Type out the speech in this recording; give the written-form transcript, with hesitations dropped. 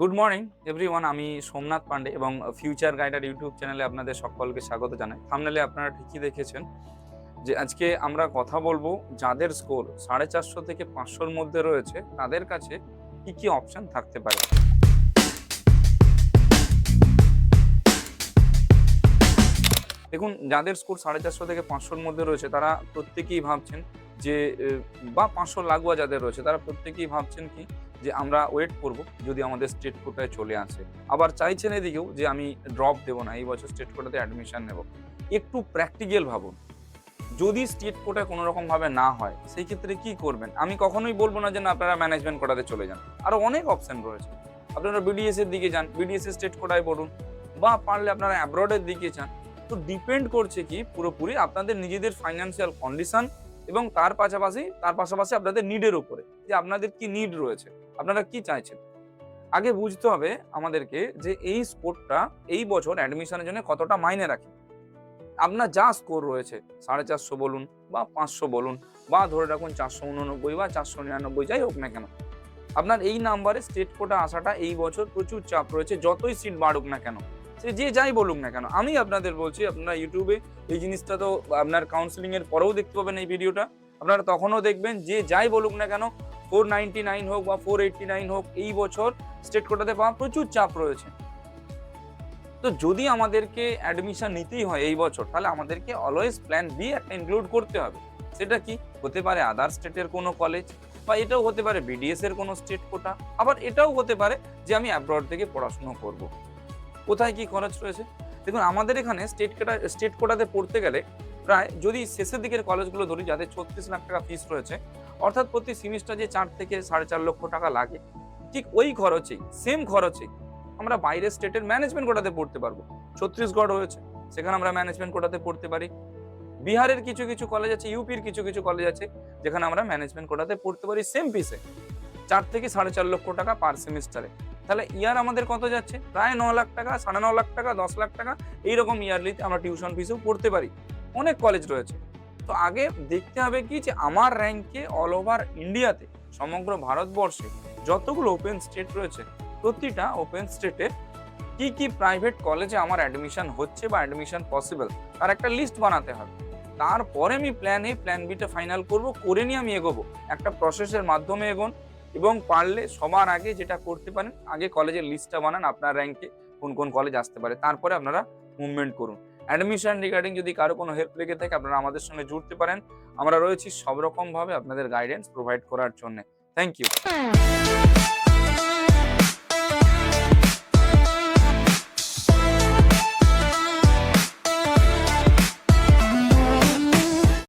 Good morning everyone. আমি সোমনাথ পান্ডে এবং future গাইডার YouTube চ্যানেলে আপনাদের সকলকে স্বাগত জানাই। থাম্বনেলে আপনারা ঠিকই দেখেছেন যে আজকে আমরা কথা বলবো যাদের স্কোর 450 থেকে 500-র মধ্যে রয়েছে তাদের কাছে কি কি অপশন থাকতে পারে। দেখুন, যাদের স্কোর 450 থেকে 500-র মধ্যে রয়েছে তারা প্রত্যেকেই ভাবছেন যে বা 500 লাগোয়া যাদের রয়েছে তারা প্রত্যেকেই ভাবছেন কি যে আমরা ওয়েট করব যদি আমাদের স্টেট কোটায় চলে আসে। আবার চাইছেন এদিকেও যে আমি ড্রপ দেবো না, এই বছর স্টেট কোটাতে অ্যাডমিশন নেব। একটু প্র্যাকটিক্যাল ভাবুন, যদি স্টেট কোটায় কোনো রকম ভাবে না হয় সেই ক্ষেত্রে কি করবেন। আমি কখনোই বলবো না যে না আপনারা ম্যানেজমেন্ট কোটাতে চলে যান, আরো অনেক অপশন রয়েছে। আপনারা বিডিএস এর দিকে যান, বিডিএস এর স্টেট কোটায় পড়ুন, বা পারলে আপনারা অ্যাব্রডের দিকে যান। তো ডিপেন্ড করছে কি পুরোপুরি আপনাদের নিজেদের ফাইন্যান্সিয়াল কন্ডিশন এবং তার পাশাপাশি আপনাদের নিডের উপরে, যে আপনাদের কি নিড রয়েছে, আপনারা কি চাইছেন। আগে বুঝতে হবে আমাদেরকে যে এই স্কোরটা এই বছর অ্যাডমিশনের জন্য কতটা মাইনে রাখে। আপনার যা স্কোর রয়েছে 450 বলুন বা 500 বলুন বা ধরে রাখুন 489 বা 499, যাই হোক না কেন, আপনার এই নাম্বারে স্টেট কোটা আসাটা এই বছর প্রচুর চাপ রয়েছে। যতই সিট বাড়ুক না কেন, সে যে যাই বলুক না কেন, আমি আপনাদের বলছি আপনারা ইউটিউবে এই জিনিসটা তো আপনার কাউন্সিলিং এর পরেও দেখতে পাবেন এই ভিডিওটা। আপনারা তখনও দেখবেন যে যাই বলুক না কেন, 499 হোক বা 489 হোক, এই বছর স্টেট কোটাতে পাওয়া প্রচুর চাপ রয়েছে। তো যদি আমাদেরকে অ্যাডমিশন নিতেই হয় এই বছর, তাহলে আমাদেরকে অলওয়েজ প্ল্যান বি একটা ইনক্লুড করতে হবে। সেটা কি হতে পারে? আদার স্টেটের কোনো কলেজ, বা এটাও হতে পারে বিডিএস এর কোনো স্টেট কোটা, আবার এটাও হতে পারে যে আমি অ্যাব্রড থেকে পড়াশোনা করব। কোথায় কি খরচ রয়েছে দেখুন, আমাদের এখানে স্টেট কোটাতে পড়তে গেলে প্রায়, যদি শেষের দিকের কলেজগুলো ধরি যাদের 36 লাখ টাকা ফিস রয়েছে, অর্থাৎ প্রতি সেমিস্টার যে 4 থেকে 4.5 লক্ষ টাকা লাগে, ঠিক ওই খরচেই, সেম খরচেই আমরা বাইরের স্টেটের ম্যানেজমেন্ট কোটাতে পড়তে পারবো। ছত্তিশগড় রয়েছে, সেখানে আমরা ম্যানেজমেন্ট কোটাতে পড়তে পারি। বিহারের কিছু কিছু কলেজ আছে, ইউপির কিছু কিছু কলেজ আছে যেখানে আমরা ম্যানেজমেন্ট কোটাতে পড়তে পারি সেম ফিসে, 4 থেকে 4.5 লক্ষ টাকা পার সেমিস্টারে। তাহলে ইয়ার আমাদের কত যাচ্ছে? প্রায় 9 লাখ টাকা, 9.5 লাখ টাকা, 10 লাখ টাকা, এইরকম ইয়ারলিতে আমরা টিউশন ফিসেও পড়তে পারি। অনেক কলেজ রয়েছে। তো আগে দেখতে হবে কি যে আমার র্যাঙ্কে অল ওভার ইন্ডিয়াতে, সমগ্র ভারতবর্ষে যতগুলো ওপেন স্টেট রয়েছে, প্রতিটা ওপেন স্টেটে কি কি প্রাইভেট কলেজে আমার অ্যাডমিশন হচ্ছে বা অ্যাডমিশন পসিবল, তার একটা লিস্ট বানাতে হবে। তারপরে আমি প্ল্যান এ প্ল্যান বিটা ফাইনাল করব, করে নিয়ে আমি এগোবো। একটা প্রসেসের মাধ্যমে এগোন, এবং পারলে সবার আগে যেটা করতে পারেন, আগে কলেজের লিস্টটা বানান আপনার র্যাঙ্কে কোন কোন কলেজ আসতে পারে, তারপরে আপনারা মুভমেন্ট করুন। অ্যাডমিশন রিগার্ডিং যদি কারো কোনো হেল্প লেগে থাকে, আপনারা আমাদের সঙ্গে জুড়তে পারেন। আমরা রয়েছি সব রকম ভাবে আপনাদের গাইডেন্স প্রোভাইড করার জন্য। Thank you.